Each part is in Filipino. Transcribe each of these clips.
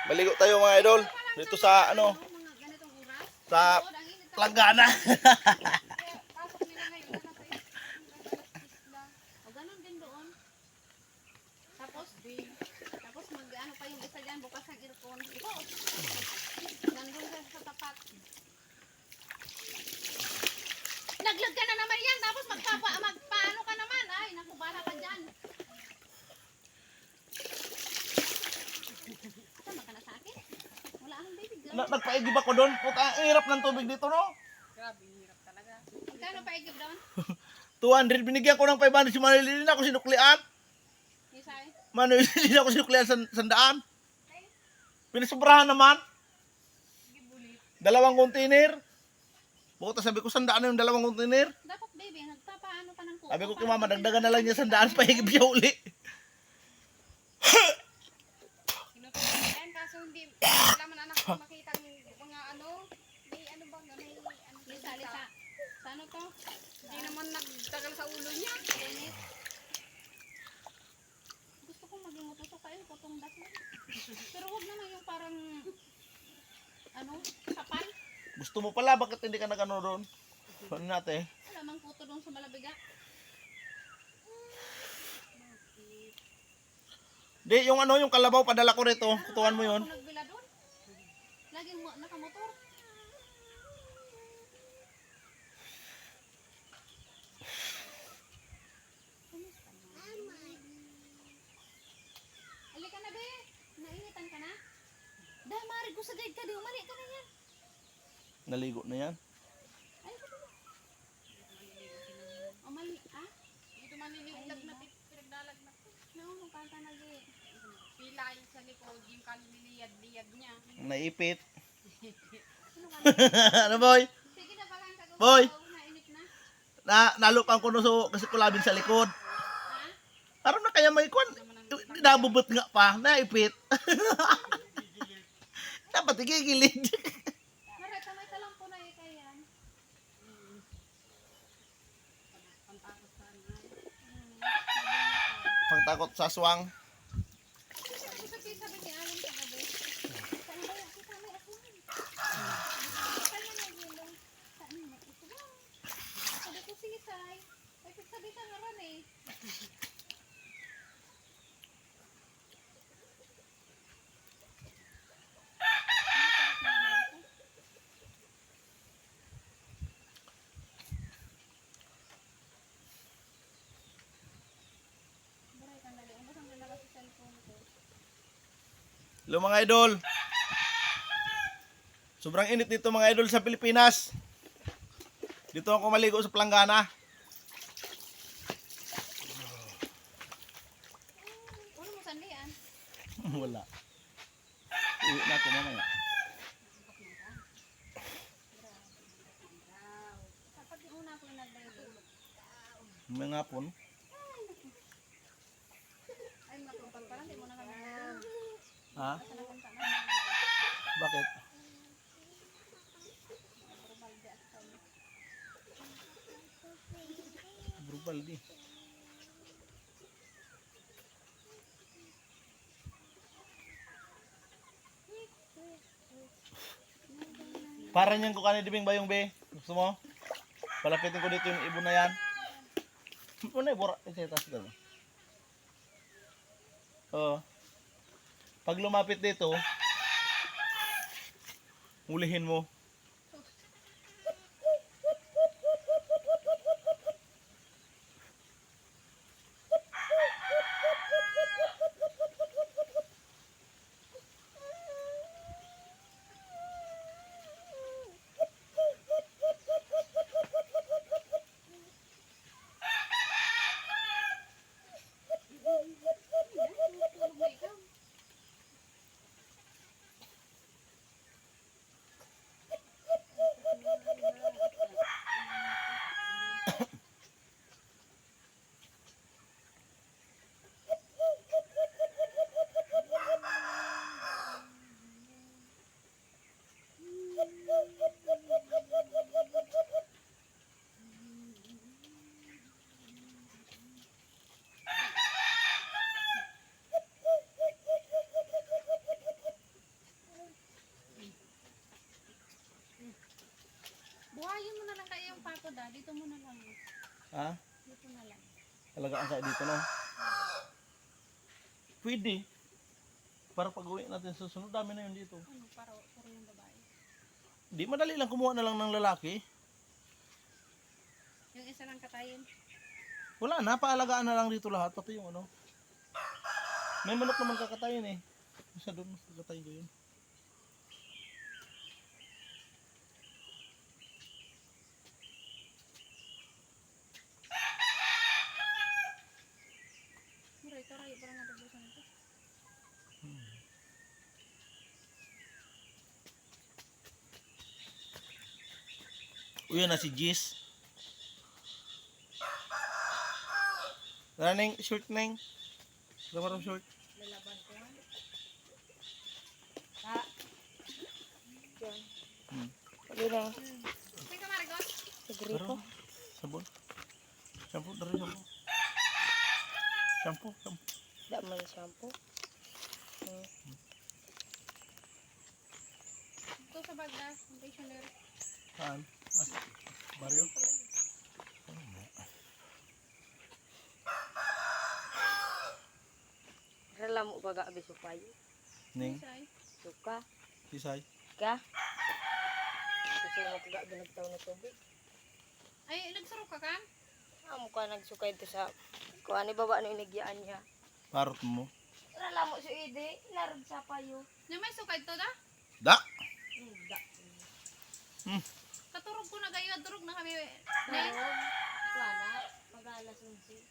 Maligo tayo mga idol. Dito sa ano, sa Planggana. Pasok nila ngayon, nasa isla. O ganun din doon. Tapos mag-ano pa yung isa dyan, bukas ang aircon. Ito, nandun sa tapat. Naglag ka na naman yan, tapos magpaano ka naman. Ay, naku, bala ka dyan. Tama ka na sa akin? Wala akong bibig lang. Nagpaigib ako doon. Puta, ang hirap ng tubig dito, no? Grabe, hirap talaga. Magkano paigib doon? 200, binigyan ko ng 500 si Manuel. Hindi na ako sinuklian. Isay? Manuel, hindi na ako sinuklian sa sandaan. Pinasobrahan naman. Dalawang container. Bukas sabi ko, sandaan na yung dalawang container. Dapat baby, nagpapaano ka ng kuko. Sabi ko kay mama, dagdagan na lang niya sandaan, paigib siya uli. Kinutuloyan, kaso hindi, wala man anak ko makita ng mga ano, may ano bang, may ano, May salita. Sa ano to? hindi naman nagtagal sa ulo niya. Dennis. Gusto kong maging utusok kayo, putong das lang. Pero wag naman yung parang, ano, kapal. Gusto mo pala, bakit hindi ka nag-ano doon? Ano natin? Wala mang puto doon sa malabiga. Di, yung ano, yung kalabaw, padala ko rito. Kutuan mo yun. Ako nagbila doon. Laging nakamotor. Halika na, be. Nainitan ka na? Dahil marig ko sa guide ka, di umali ka na yan. Naligo na yan. Ay, ito ba? Umali, ah? Dito manililag na pinagdalag na. Naunong kanta na, be. Pilay sa likod, yung kaliliyad-liyad niya. Naipit. Sino ka na? Ano boy? Sige na pala ang kagawa. Boy! Nainip na. Nalupan ko no so, kasi kulabin sa likod. Ha? Aram na kaya may kwan. Nabubot nga pa. Naipit. Dapat igigilid. Maray, kamay ka lang po na yan. Pantakot sa ano. Pagtakot sa aswang. Sabi ni Alan kagabi. Saan ba yan? Kita may aswang. Saan yan ang ilong? Saan yan ang aswang? Sabi ko sige, Say. Ay, sabi ka nga ron eh. Maray, kandali. Ang basang lalabas sa cellphone ko. Hello mga idol. Sobrang init dito mga idol sa Pilipinas. Dito ako maligo sa Planggana. Ano mo sandian? Wala. Uwi na ako mamaya. Dapat di una ako yung nag-dive. Mga hapon. Ay, makapal pa lang. Di mo na kami. Ha? Sa nakunta na. Bakit? Brubaldi. Para niyan ko kanina dibing bayong be. Gusto mo? Palapitin ko dito yung ibon na yan. Ano yung bura? Ito taas dito. Oo. Pag lumapit dito, hulihin mo. Ha? Dito na lang. Alagaan ka dito, no? Pwede. Para pag-uwi natin sa susunod, dami na yun dito. Ano, puro yung babae. Di, madali lang kumuha na lang ng lalaki. Yung isa lang katayin. Wala na, paalagaan na lang dito lahat, pati yung ano. May manok naman kakatayin eh. Isa doon, kakatayin ko yun. Mura, ito rayo, parang natubusan ito. Uy, na si Jis. Running, short neng. Lamarang short. Lalaban ko yan. Ha? Yan. Pwede na. May kamaragos? Sigripo. Sabon. Shampoo, dari shampoo. Shampoo, shampoo. Daman shampoo. Ito sa bag na, conditioner. Saan? Mario? Rala mo baga abi supay. Ning, Isay. Suka. Sisay. Ka. Kasi mo kaga binagtaw na tubig. Ay, nagsaro ka kan? Amo ka nagsukay ito sa kuha ni baba no inigyaan niya. Parot mo. Rala mo si Ide. Narod sa payo. Yung may sukay to da? Da! Da. Katurog ko na gayo, durog na kami. Narod. Wala. Pag-alas 11.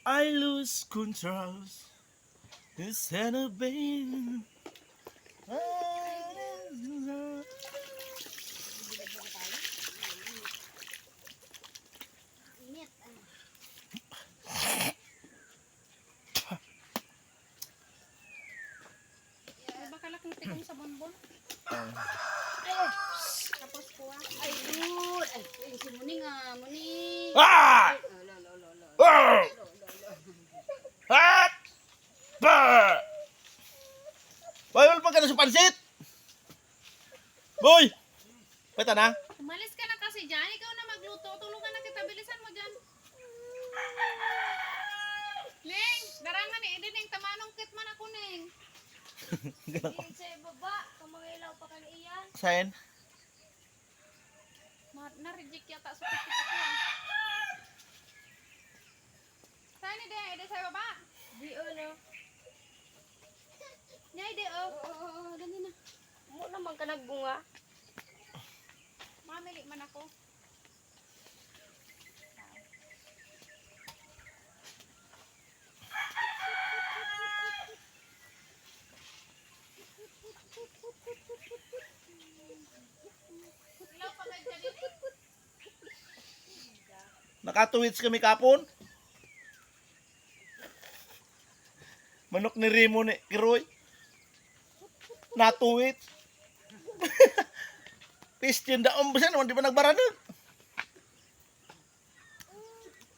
I lose control. Instead of being. Init. Ay, baka lak ng tikong sa bonbon. Tapos kuha. Ay, good. Ay, si Muning Muning. Ah! Ah! Ah! Ba! Boy, wala pa ka na sa pansit! Boy! Pwede na? Umalis ka na kasi dyan. Ikaw na magluto. Tulungan na kita. Bilisan mo dyan. Ning, darangan ni Eden yung tamanong kit man ako, Ning. Yung sa baba. Kamangilaw pa ka ni iyan. Sayan? Na-reject yata sa kita ko. Saan ni Eden sa baba? Di ano. Niya Eden, oh. Oo, dali na. Mo naman ka nagbunga. Mamili man ako. Ilaw pa kayo dyan, Nakatuwits kami kapon. Manok ni Remo ni Kiroy. Natuwits. Pistin daong basa naman di ba nagbaranag?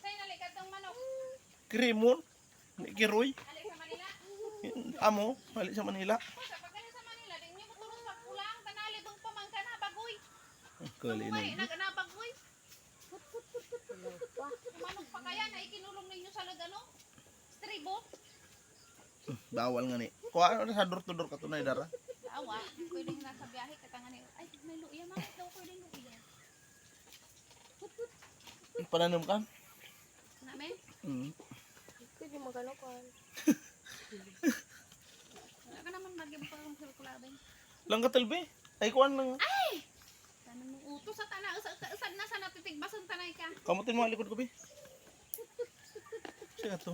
Sa'yo nalikat ng manok. Kirimon ni Kiroy. Alik sa Manila. Amo, balik sa Manila. Sa pagkali sa Manila, di niyo matulong sa pulang. Tanali dong pamangka na bagoy. Kali Mamuhay na. na bagoy. Manok pa kaya na ikinulong ninyo sa lagano? Stribo? Bawal nga ni. Kuha na sa door-to-door ka tunay dara. Awa, pwedeng nasa biyahe katangan ni. Ay, may luya man daw pwedeng luya. Pananom ka? Namin? Pwede maganukan. Wala ka naman mag-impang sirkulabing. Lang ka talbe. Ay kuan lang. Sana mong utos sa tana. Usad na sa natitigbasan tanay ka. Kamutin mo ang likod ko bi. Siya to.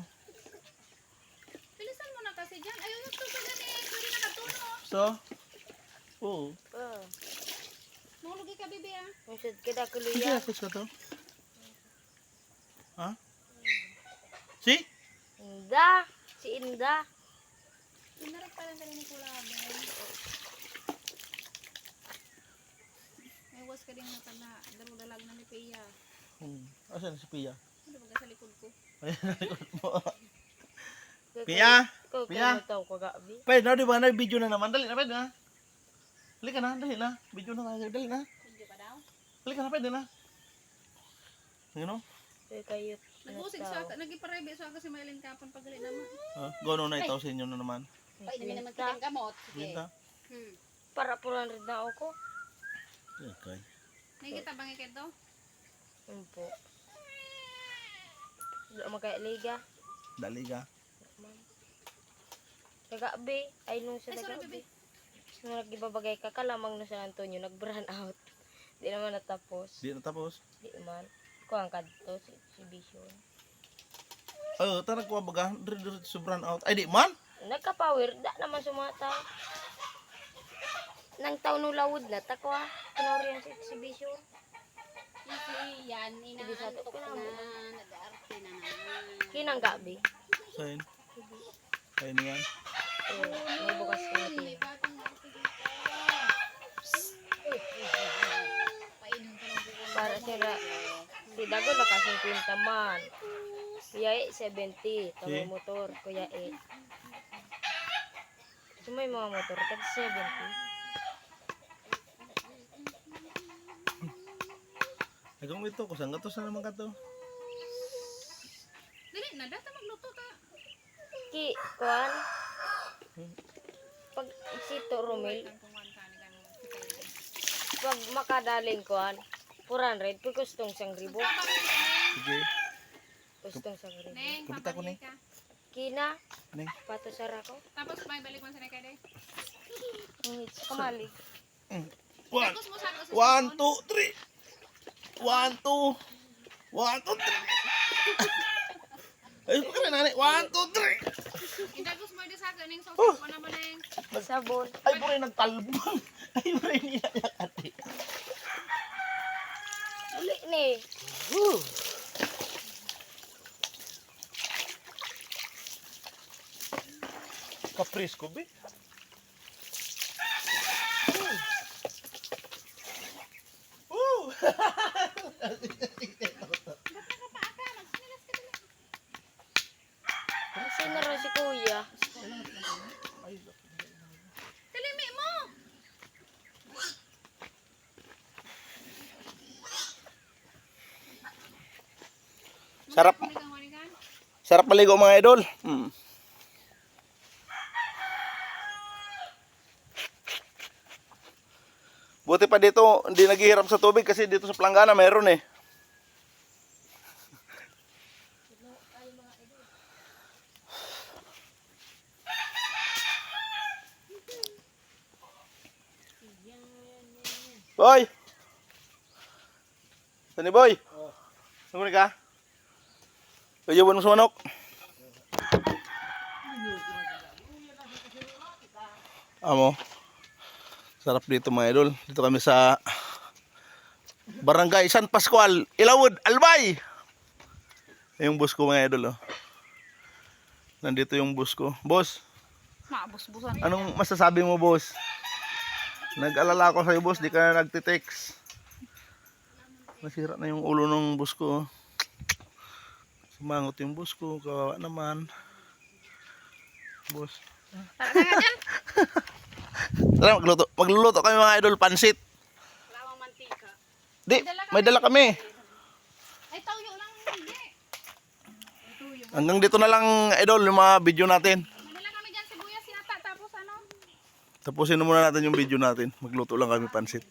Bilisan mo na kasi dyan. Ayaw yung tuso dyan eh. Pwede na katuno. So, oh. Nulugi ka, bibi ah. Masud kita Sige, kuluya. ako ka to. Ha? Si? Inda. Si Inda. Pinarik pa lang ka rin ni kulabing. May was ka rin na dalag na ni Pia. Asan si Pia? Ano ba sa likod ko? Ayan ang likod mo. Pia! Ikaw Pia. kaya taw ko gabi. Pwede na, di ba? Nag-video na naman. Dali na, pwede na. Dali ka na, dali na. Video na tayo, dali na. Hindi pa daw? Halika na, pwede na. You know? Kayo. Nag-usig sa nag-iparebe sa kasi mailin kapon pagali naman. Gano'n na itaw sa inyo na naman. Pwede mi naman kitang gamot. Sige. Binta. Para 400 na ako. Okay. Nakikita bang ikedo? Po. Wala magkailiga. Dali ka. Kagabi. Ay, nung sa Ay, sorry, nagabi. bebe. Nung nagibabagay ka, kalamang na San Antonio, nag-brand out. Di naman natapos. Di na tapos. Di naman. Kuha ka dito, si exhibition. Tarag ko baga. Dire sobrang out. Ay, di man. Nagka-power, da naman sumata. Nang taon nung lawod na, takwa. Kinori ang exhibition. Kasi yan, inaantok na, nag-aarte na naman. Kinang gabi. Sayin. Sayin yan. May bukas ka na May bagong arte dito. Painom ka ng buko. Para sila, si Dago naka 50 man. Kuya E, 70. Kamay motor, Kuya E. So may mga motor, tag 70. Agam ito. Kusang gatos na naman ka to. Dili na, data magluto ta. Ki, kuan. Pag sito Romel, pag makadaling kuan, 400, pag gustong 1,000. Sige. Gustong 1,000. Neng, Kapit ako, papagay Neng. ka. Kina, Neng. patusara ko. Tapos may balik mo sa nekay day. Kamalig. One. Tapos mo sa 1, 2, 3. 1, 2. 1, 2, 3. Ay, kaya na, 1, 2, 3. Indagos mo di sa kaning sausage mo naman neng. Sabon. Ay, puro yung nagtalbong. Ay, puro yung nilayak ate. Uli ni. Kapris ko, be. Woo! Sino rin si Kuya? Talimi mo. Sarap. Wanigan. Sarap maligo mga idol. Buti pa dito, hindi naghihiram sa tubig kasi dito sa Planggana mayroon eh. Boy! Saan ni Boy? Saan ka? Pwede mo sa manok? Amo. Sarap dito mga idol. Dito kami sa Barangay San Pascual, Ilawod, Albay. Yung bus ko mga idol. Oh. Nandito yung bus ko. Boss, Maabos-busan. anong masasabi mo boss? Nag-alala ako sa'yo boss, di ka na nagtitext. Nasira na yung ulo ng bus ko. Sumangot yung bus ko, kawawa naman. Boss. Tara, magluluto kami mga idol, pansit. Lawang mantika. Di, may dala kami. Ay, tawyo lang. Hindi. Hanggang dito na lang idol yung mga video natin. Madala kami dyan sibuyas, sinata. Tapos ano? Tapusin na muna natin yung video natin. Magluto lang kami pansit.